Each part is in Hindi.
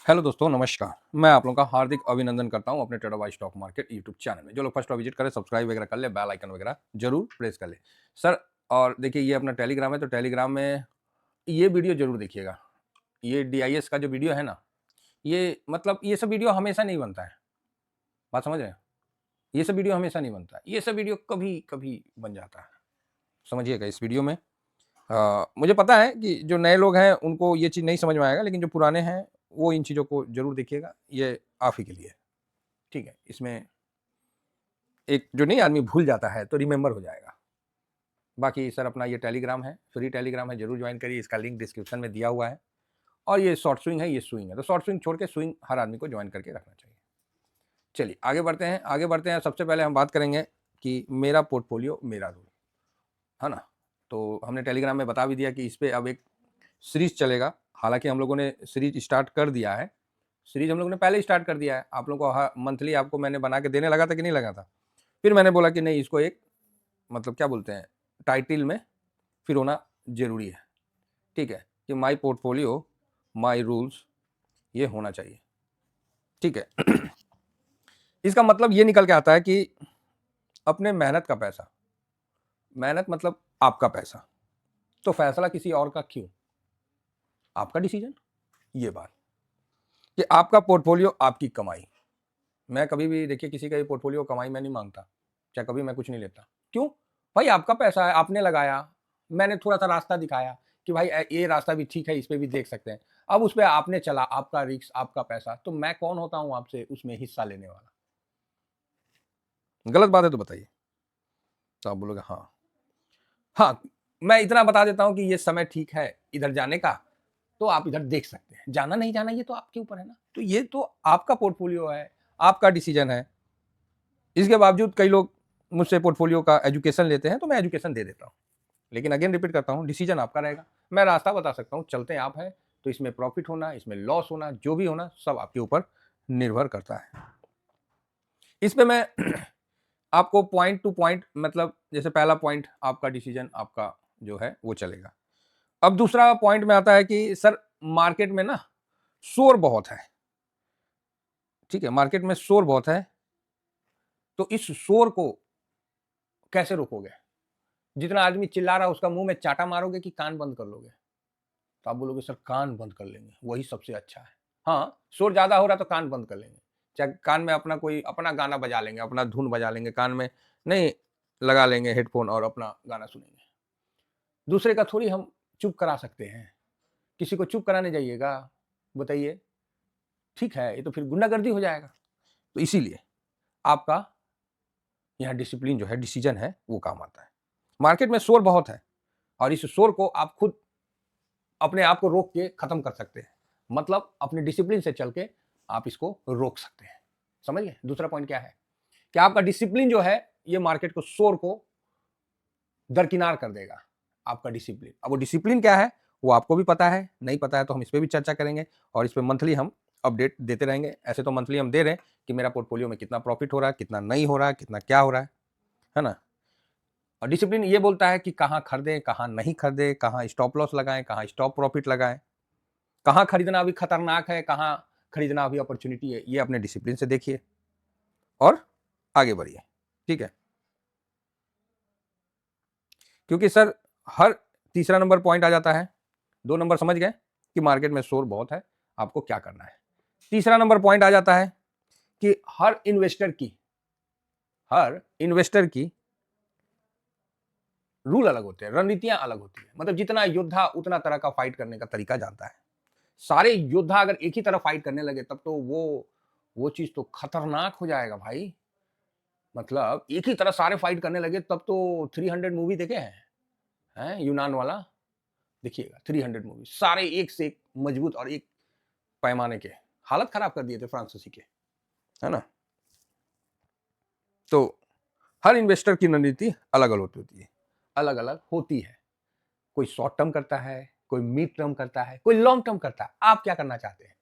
हेलो दोस्तों, नमस्कार। मैं आप लोगों का हार्दिक अभिनंदन करता हूं अपने trader by stock market YouTube channel में। जो लोग फर्स्ट बार विजिट करें, सब्सक्राइब वगैरह कर ले, बेल आइकन वगैरह जरूर प्रेस कर ले सर। और देखिए, ये अपना टेलीग्राम है, तो टेलीग्राम में ये वीडियो जरूर देखिएगा। ये DIS का जो वीडियो है ना, ये मतलब ये सब वीडियो हमेशा नहीं बनता है। बात समझ रहे हैं? ये सब वीडियो हमेशा नहीं बनता है, ये सब वीडियो कभी कभी बन जाता है। समझिएगा इस वीडियो में। मुझे पता है कि जो नए लोग हैं उनको ये चीज़ नहीं समझ में आएगा, लेकिन जो पुराने हैं वो इन चीज़ों को जरूर देखिएगा। ये आप ही के लिए है, ठीक है। इसमें एक जो नहीं आदमी भूल जाता है तो रिमेंबर हो जाएगा। बाकी सर, अपना ये टेलीग्राम है, फ्री टेलीग्राम है, जरूर ज्वाइन करिए। इसका लिंक डिस्क्रिप्शन में दिया हुआ है। और ये शॉर्ट स्विंग है, ये स्विंग है, तो शॉर्ट स्विंग छोड़ के स्विंग हर आदमी को ज्वाइन करके रखना चाहिए। चलिए आगे बढ़ते हैं, आगे बढ़ते हैं। सबसे पहले हम बात करेंगे कि मेरा पोर्टफोलियो मेरा रूल, है ना। तो हमने टेलीग्राम में बता भी दिया कि इस पर अब एक सीरीज चलेगा। हालांकि हम लोगों ने सीरीज स्टार्ट कर दिया है, सीरीज हम लोगों ने पहले स्टार्ट कर दिया है। आप लोगों को मंथली आपको मैंने बना के देने लगा था कि नहीं लगा था। फिर मैंने बोला कि नहीं, इसको एक मतलब क्या बोलते हैं, टाइटल में फिर होना जरूरी है, ठीक है, कि माई पोर्टफोलियो माई रूल्स, ये होना चाहिए, ठीक है। इसका मतलब ये निकल के आता है कि अपने मेहनत का पैसा, मेहनत मतलब आपका पैसा, तो फैसला किसी और का क्यों, आपका डिसीजन। ये बात कि आपका पोर्टफोलियो आपकी कमाई। मैं कभी भी देखिए किसी का भी पोर्टफोलियो कमाई मैं नहीं मांगता, चाहे कभी मैं कुछ नहीं लेता। क्यों भाई? आपका पैसा है, आपने लगाया, मैंने थोड़ा सा रास्ता दिखाया कि भाई ये रास्ता भी ठीक है, इस पे भी देख सकते हैं। अब उस पर आपने चला, आपका रिस्क, आपका पैसा, तो मैं कौन होता हूं आपसे उसमें हिस्सा लेने वाला? गलत बात है तो बताइए। तो आप बोलोगे हाँ हाँ, मैं इतना बता देता हूं कि ये समय ठीक है इधर जाने का, तो आप इधर देख सकते हैं। जाना नहीं जाना ये तो आपके ऊपर है ना। तो ये तो आपका पोर्टफोलियो है, आपका डिसीजन है। इसके बावजूद कई लोग मुझसे पोर्टफोलियो का एजुकेशन लेते हैं, तो मैं एजुकेशन दे देता हूं। लेकिन अगेन रिपीट करता हूं, डिसीजन आपका रहेगा। मैं रास्ता बता सकता हूं, चलते हैं आप हैं, तो इसमें प्रॉफिट होना, इसमें लॉस होना, जो भी होना, सब आपके ऊपर निर्भर करता है। इस पे मैं आपको पॉइंट टू पॉइंट, मतलब जैसे पहला पॉइंट आपका डिसीजन, आपका जो है वो चलेगा। अब दूसरा पॉइंट में आता है कि सर, मार्केट में ना शोर बहुत है, ठीक है, मार्केट में शोर बहुत है, तो इस शोर को कैसे रोकोगे? जितना आदमी चिल्ला रहा है उसका मुंह में चाटा मारोगे कि कान बंद कर लोगे? तो आप बोलोगे सर कान बंद कर लेंगे, वही सबसे अच्छा है। हाँ, शोर ज्यादा हो रहा है तो कान बंद कर लेंगे, चाहे कान में अपना कोई अपना गाना बजा लेंगे, अपना धुन बजा लेंगे, कान में नहीं लगा लेंगे हेडफोन और अपना गाना सुनेंगे। दूसरे का थोड़ी हम चुप करा सकते हैं। किसी को चुप कराने जाइएगा, बताइए, ठीक है, ये तो फिर गुंडागर्दी हो जाएगा। तो इसीलिए आपका यहाँ डिसिप्लिन जो है, डिसीजन है, वो काम आता है। मार्केट में शोर बहुत है, और इस शोर को आप खुद अपने आप को रोक के खत्म कर सकते हैं। मतलब अपने डिसिप्लिन से चल के आप इसको रोक सकते हैं। समझ गए? दूसरा पॉइंट क्या है कि आपका डिसिप्लिन जो है, ये मार्केट को, शोर को दरकिनार कर देगा। आपका डिसिप्लिन, अब वो डिसिप्लिन क्या है वो आपको भी पता है, नहीं पता है तो हम इस पर भी चर्चा करेंगे, और इस पर मंथली हम अपडेट देते रहेंगे। ऐसे तो मंथली हम दे रहे हैं कि मेरा पोर्टफोलियो में कितना प्रॉफिट हो रहा है, कितना नहीं हो रहा है, कितना क्या हो रहा है ना। और डिसिप्लिन ये बोलता है कि कहाँ खरीदें, कहाँ नहीं खरीदें, कहाँ स्टॉप लॉस लगाएं, कहाँ स्टॉप प्रॉफिट लगाएं, कहाँ खरीदना अभी खतरनाक है, कहाँ खरीदना अभी अपॉर्चुनिटी है। ये अपने डिसिप्लिन से देखिए और आगे बढ़िए, ठीक है। क्योंकि सर, हर तीसरा नंबर पॉइंट आ जाता है। 2 नंबर समझ गए कि मार्केट में शोर बहुत है, आपको क्या करना है। तीसरा नंबर पॉइंट आ जाता है कि हर इन्वेस्टर की रूल अलग होते हैं, रणनीतियां अलग होती है। मतलब जितना योद्धा उतना तरह का फाइट करने का तरीका जानता है। सारे योद्धा अगर एक ही तरह फाइट करने लगे तब तो वो चीज तो खतरनाक हो जाएगा भाई। मतलब एक ही तरह सारे फाइट करने लगे तब तो 300 मूवी देखे हैं यूनान वाला, देखिएगा 300 मूवी, सारे एक से एक मजबूत और एक पैमाने के, हालत खराब कर दिए थे फ्रांसीसी के, है ना। तो हर इन्वेस्टर की रणनीति अलग अलग होती है, अलग अलग होती है। कोई शॉर्ट टर्म करता है, कोई मिड टर्म करता है, कोई लॉन्ग टर्म करता है। आप क्या करना चाहते हैं?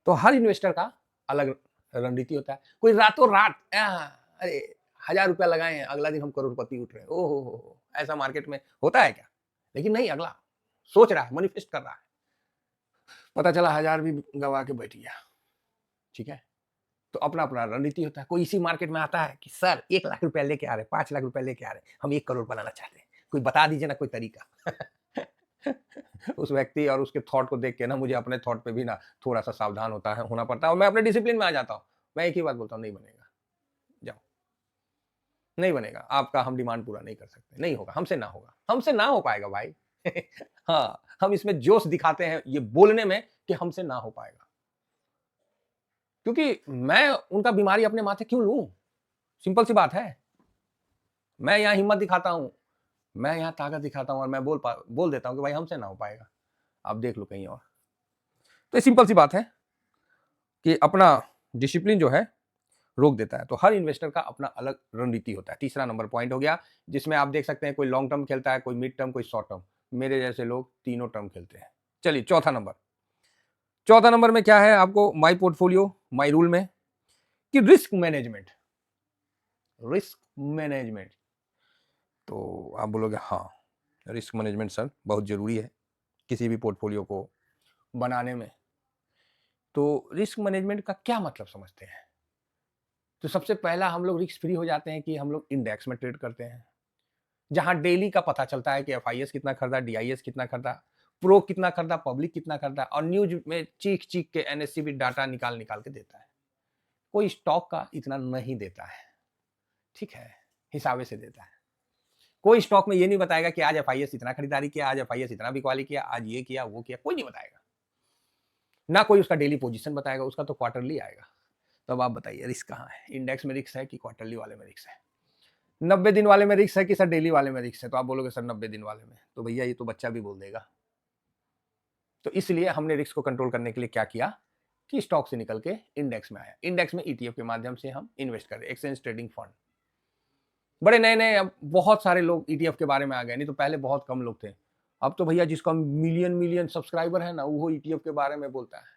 तो हर इन्वेस्टर का अलग रणनीति होता है। कोई रातों रात अरे 1000 रुपया लगाए हैं, अगला दिन हम करोड़पति उठ रहे हैं, ओहो हो, ऐसा मार्केट में होता है क्या? लेकिन नहीं, अगला सोच रहा है, मैनिफेस्ट कर रहा है। पता चला 1000 भी गवा के बैठ गया, ठीक है। तो अपना अपना रणनीति होता है। कोई इसी मार्केट में आता है कि सर 1 लाख रुपया लेके आ रहे, 5 लाख रुपया लेके आ रहे, हम 1 करोड़ बनाना चाहते हैं, कोई बता दीजिए ना कोई तरीका। उस व्यक्ति और उसके थॉट को देख के ना मुझे अपने थॉट पे भी ना थोड़ा सा सावधान होना पड़ता है, और मैं अपने डिसिप्लिन में आ जाता हूँ। मैं एक ही बात बोलता हूँ, नहीं बनेगा, जाओ, नहीं बनेगा, आपका हम डिमांड पूरा नहीं कर सकते, नहीं होगा, हमसे ना हो पाएगा भाई। हाँ, हम इसमें जोश दिखाते हैं ये बोलने में कि हमसे ना हो पाएगा, क्योंकि मैं उनका बीमारी अपने माथे क्यों लूं? सिंपल सी बात है। मैं यहां हिम्मत दिखाता हूं, मैं यहां ताकत दिखाता हूं, और मैं बोल देता हूं कि भाई हमसे ना हो पाएगा, आप देख लो कहीं और। तो ये सिंपल सी बात है कि अपना डिसिप्लिन जो है रोक देता है। तो हर इन्वेस्टर का अपना अलग रणनीति होता है। तीसरा नंबर पॉइंट हो गया, जिसमें आप देख सकते हैं कोई लॉन्ग टर्म खेलता है, कोई मिड टर्म, कोई शॉर्ट टर्म। मेरे जैसे लोग तीनों टर्म खेलते हैं। चलिए चौथा नंबर में क्या है आपको माई पोर्टफोलियो माई रूल में, कि रिस्क मैनेजमेंट। तो आप बोलोगे हाँ, रिस्क मैनेजमेंट सर बहुत जरूरी है किसी भी पोर्टफोलियो को बनाने में। तो रिस्क मैनेजमेंट का क्या मतलब समझते हैं? तो सबसे पहला हम लोग रिस्क फ्री हो जाते हैं कि हम लोग इंडेक्स में ट्रेड करते हैं, जहां डेली का पता चलता है कि एफआईएस कितना खरीदा, डीआईएस कितना खरीदा, प्रो कितना खरीदा, पब्लिक कितना खरीदा, और न्यूज में चीख चीख के एनएससी भी डाटा निकाल निकाल के देता है। कोई स्टॉक का इतना नहीं देता है, ठीक है, हिसाबे से देता है। कोई स्टॉक में ये नहीं बताएगा कि आज एफआईएस इतना खरीदारी किया, आज एफआईएस इतना बिकवाली किया, आज ये किया वो किया, कोई नहीं बताएगा। ना कोई उसका डेली पोजीशन बताएगा, उसका तो क्वार्टरली आएगा। तो अब आप बताइए रिस्क कहाँ है? इंडेक्स में रिस्क है कि क्वार्टरली वाले में रिस्क है? 90 दिन वाले में रिस्क है कि सर डेली वाले में रिस्क है? तो आप बोलोगे सर 90 दिन वाले में। तो भैया ये तो बच्चा भी बोल देगा। तो इसलिए हमने रिस्क को कंट्रोल करने के लिए क्या किया कि स्टॉक से निकल के इंडेक्स में आया। इंडेक्स में ईटीएफ के माध्यम से हम इन्वेस्ट करें, एक्सचेंज ट्रेडिंग फंड। बड़े नए नए अब बहुत सारे लोग ईटीएफ के बारे में आ गए, नहीं तो पहले बहुत कम लोग थे। अब तो भैया जिसका मिलियन मिलियन सब्सक्राइबर है ना, वो ईटीएफ के बारे में बोलता है।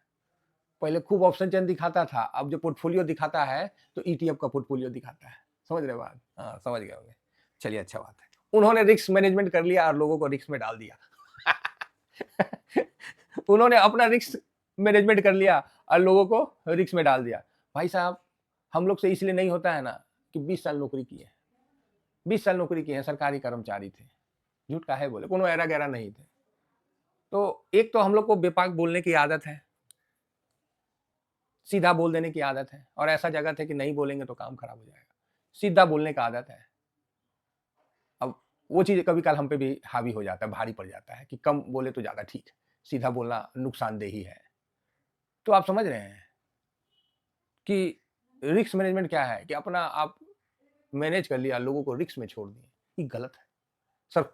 पहले खूब ऑप्शन चेन दिखाता था, अब जो पोर्टफोलियो दिखाता है तो ईटीएफ का पोर्टफोलियो दिखाता है। समझ रहे बात? हाँ, समझ गए होंगे। चलिए, अच्छा बात है। उन्होंने रिस्क मैनेजमेंट कर लिया और लोगों को रिस्क में डाल दिया। उन्होंने अपना रिस्क मैनेजमेंट कर लिया और लोगों को रिस्क में डाल दिया। भाई साहब, हम लोग से इसलिए नहीं होता है ना कि 20 साल नौकरी की है, 20 साल नौकरी की है, सरकारी कर्मचारी थे, झूठ काहे बोले, कोनो ऐरा गैरा नहीं थे। तो एक तो हम लोग को बेपाक बोलने की आदत है, सीधा बोल देने की आदत है, और ऐसा जगत है कि नहीं बोलेंगे तो काम खराब हो जाएगा। सीधा बोलने का आदत है। अब वो चीज कभी कल हम पे भी हावी हो जाता है, भारी पड़ जाता है कि कम बोले तो ज्यादा ठीक, सीधा बोलना नुकसानदेह ही है। तो आप समझ रहे हैं कि रिस्क मैनेजमेंट क्या है, कि अपना आप मैनेज कर लिया, लोगों को रिस्क में छोड़ दिए, ये गलत है सर,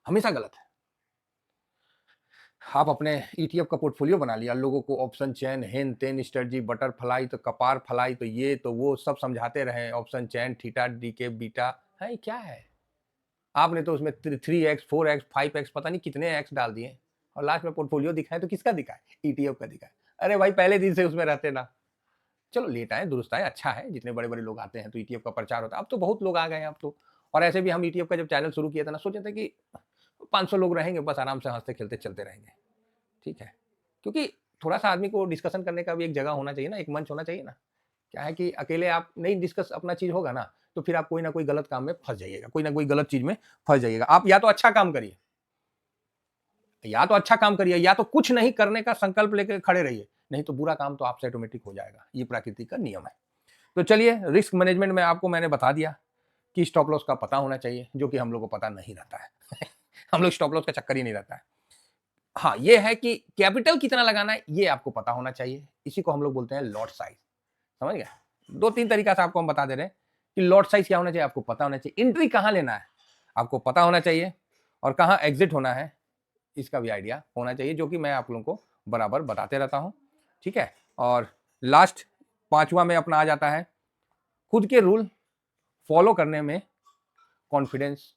हमेशा गलत है। आप अपने ईटीएफ का पोर्टफोलियो बना लिया, लोगों को ऑप्शन चेन, हेन तेन स्ट्रेटजी, बटरफ्लाई तो कपार फ्लाई तो ये तो वो सब समझाते रहे, option chain, theta DK beta है, क्या है? आपने तो उसमें 3x 4x 5x पता नहीं कितने एक्स डाल दिए, और लास्ट में पोर्टफोलियो दिखाए तो किसका दिखाए? ईटीएफ का दिखाए। अरे भाई, पहले दिन से उसमें रहते ना। चलो लेट आए दुरुस्त आए, अच्छा है, जितने बड़े बड़े लोग आते हैं तो ईटीएफ का प्रचार होता है। अब तो बहुत लोग आ गए हैं अब तो। और ऐसे भी हम ईटीएफ का जब चैनल शुरू किया था ना, सोचे थे कि 500 लोग रहेंगे, बस आराम से हंसते खेलते चलते रहेंगे, ठीक है। क्योंकि थोड़ा सा आदमी को डिस्कशन करने का भी एक जगह होना चाहिए ना, एक मंच होना चाहिए ना। क्या है कि अकेले आप नहीं डिस्कस अपना चीज होगा ना, तो फिर आप कोई ना कोई गलत काम में फंस जाइएगा, कोई ना कोई गलत चीज में फंस जाइएगा। आप या तो अच्छा काम करिए, या तो कुछ नहीं करने का संकल्प लेकर खड़े रहिए, नहीं तो बुरा काम तो आपसे ऑटोमेटिक हो जाएगा। ये प्रकृति का नियम है। तो चलिए, रिस्क मैनेजमेंट में आपको मैंने बता दिया कि स्टॉप लॉस का पता होना चाहिए, जो कि हम लोग को पता नहीं रहता है। हम लोग स्टॉप लॉस का चक्कर ही नहीं रहता है। हाँ, ये है कि कैपिटल कितना लगाना है ये आपको पता होना चाहिए, इसी को हम लोग बोलते हैं लॉट साइज। समझ गए? 2-3 तरीका से आपको हम बता दे रहे हैं कि लॉट साइज क्या होना चाहिए, आपको पता होना चाहिए। एंट्री कहाँ लेना है आपको पता होना चाहिए, और कहाँ एग्जिट होना है इसका भी आइडिया होना चाहिए, जो कि मैं आप लोगों को बराबर बताते रहता हूँ, ठीक है। और लास्ट 5वां में अपना आ जाता है, खुद के रूल फॉलो करने में कॉन्फिडेंस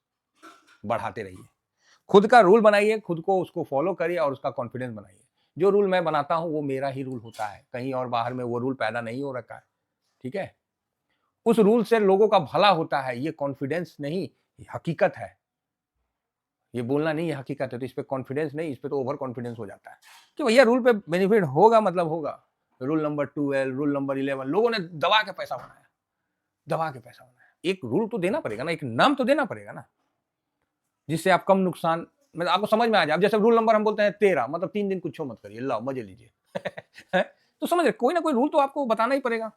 बढ़ाते रहिए। खुद का रूल बनाइए, खुद को उसको फॉलो करिए और उसका कॉन्फिडेंस बनाइए। जो रूल मैं बनाता हूं वो मेरा ही रूल होता है, कहीं और बाहर में वो रूल पैदा नहीं हो रखा है, ठीक है। उस रूल से लोगों का भला होता है, ये कॉन्फिडेंस नहीं, ये हकीकत है, ये बोलना नहीं, ये हकीकत है। तो इस पे कॉन्फिडेंस नहीं, इस पे तो ओवर कॉन्फिडेंस हो जाता है कि भैया रूल पे बेनिफिट होगा, मतलब होगा। रूल नंबर 12, रूल नंबर 11, लोगों ने दबा के पैसा बनाया, दबा के पैसा बनाया। एक रूल तो देना पड़ेगा ना, एक नाम तो देना पड़ेगा ना, जिससे आप कम नुकसान, मतलब आपको समझ में आ जाए। अब जैसे रूल नंबर हम बोलते हैं 13, मतलब 3 दिन कुछ मत करिए, लाओ मजे लीजिए। तो समझ रहे, कोई ना कोई रूल तो आपको बताना ही पड़ेगा।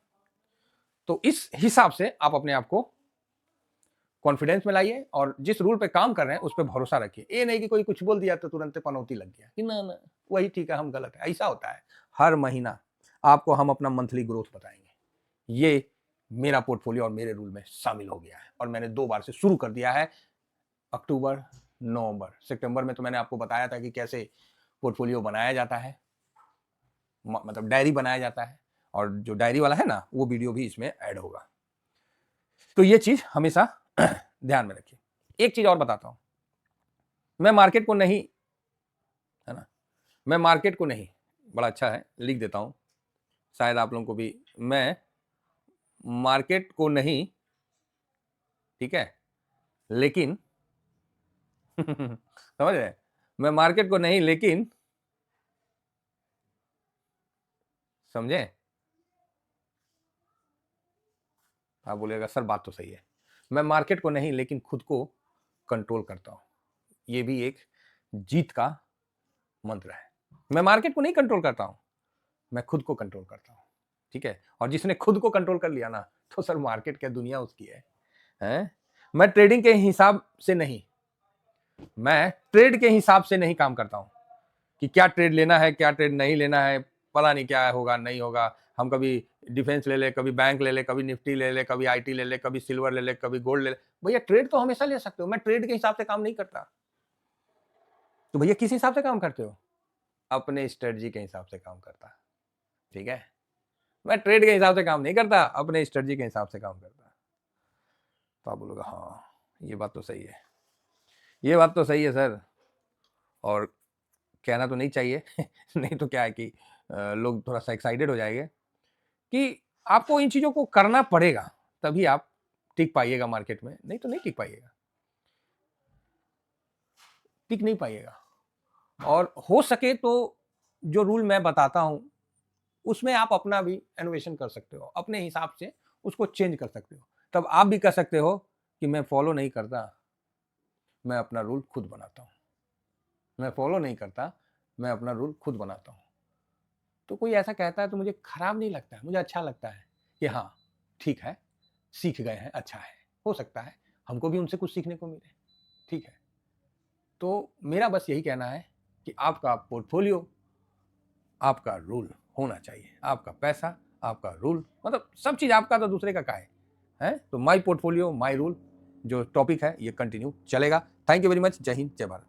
तो इस हिसाब से आप अपने आप को कॉन्फिडेंस में लाइए और जिस रूल पे काम कर रहे हैं उस पे भरोसा रखिए। ये नहीं कि कोई कुछ बोल दिया तो तुरंत पनौती लग गया कि ना ना वही ठीक है, हम गलत है। ऐसा होता है। हर महीना आपको हम अपना मंथली ग्रोथ बताएंगे। ये मेरा पोर्टफोलियो और मेरे रूल में शामिल हो गया है और मैंने 2 बार से शुरू कर दिया है, अक्टूबर, नवंबर। सितंबर में तो मैंने आपको बताया था कि कैसे पोर्टफोलियो बनाया जाता है, मतलब डायरी बनाया जाता है, और जो डायरी वाला है ना, वो वीडियो भी इसमें ऐड होगा। तो ये चीज हमेशा ध्यान में रखिए। एक चीज और बताता हूं, मैं मार्केट को नहीं, है ना, मैं मार्केट को नहीं, बड़ा अच्छा है, लिख देता हूं, शायद आप लोगों को भी, मैं मार्केट को नहीं, ठीक है, लेकिन समझ रहे, मैं मार्केट को नहीं लेकिन, समझे, आप बोलिएगा सर बात तो सही है, मैं मार्केट को नहीं लेकिन खुद को कंट्रोल करता हूं। ये भी एक जीत का मंत्र है। मैं मार्केट को नहीं कंट्रोल करता हूं, मैं खुद को कंट्रोल करता हूं, ठीक है। और जिसने खुद को कंट्रोल कर लिया ना, तो सर मार्केट क्या, दुनिया उसकी है, हैं? मैं ट्रेडिंग के हिसाब से नहीं, मैं ट्रेड के हिसाब से नहीं काम करता हूं कि क्या ट्रेड लेना है, क्या ट्रेड नहीं लेना है, पता नहीं क्या होगा नहीं होगा। हम कभी डिफेंस ले ले, कभी बैंक ले ले, कभी निफ्टी ले ले, कभी आईटी ले ले, कभी सिल्वर ले ले, कभी गोल्ड ले ले। भैया ट्रेड तो हमेशा ले सकते हो, मैं ट्रेड के हिसाब से काम नहीं करता। तो भैया किस हिसाब से काम करते हो? अपने स्ट्रेटजी के हिसाब से काम करता, ठीक है। मैं ट्रेड के हिसाब से काम नहीं करता, अपने स्ट्रेटजी के हिसाब से काम करता। तो आप बोलोगे हाँ ये बात तो सही है, ये बात तो सही है सर, और कहना तो नहीं चाहिए नहीं तो क्या है कि लोग थोड़ा सा एक्साइटेड हो जाएंगे कि आपको इन चीजों को करना पड़ेगा, तभी आप टिक पाइएगा मार्केट में, नहीं तो नहीं टिक पाइएगा, टिक नहीं पाइएगा। और हो सके तो जो रूल मैं बताता हूं उसमें आप अपना भी इनोवेशन कर सकते हो, अपने हिसाब से उसको चेंज कर सकते हो। तब आप भी कह सकते हो कि मैं फॉलो नहीं करता, मैं अपना रूल खुद बनाता हूं, मैं फॉलो नहीं करता, मैं अपना रूल खुद बनाता हूं। तो कोई ऐसा कहता है तो मुझे खराब नहीं लगता है, मुझे अच्छा लगता है कि हाँ ठीक है, सीख गए हैं, अच्छा है, हो सकता है हमको भी उनसे कुछ सीखने को मिले, ठीक है। तो मेरा बस यही कहना है कि आपका पोर्टफोलियो, आपका रूल होना चाहिए, आपका पैसा, आपका रूल, मतलब सब चीज आपका, तो दूसरे का है, है? तो माई पोर्टफोलियो माई रूल जो टॉपिक है ये कंटिन्यू चलेगा। थैंक यू वेरी मच, जय हिंद, जय भारत।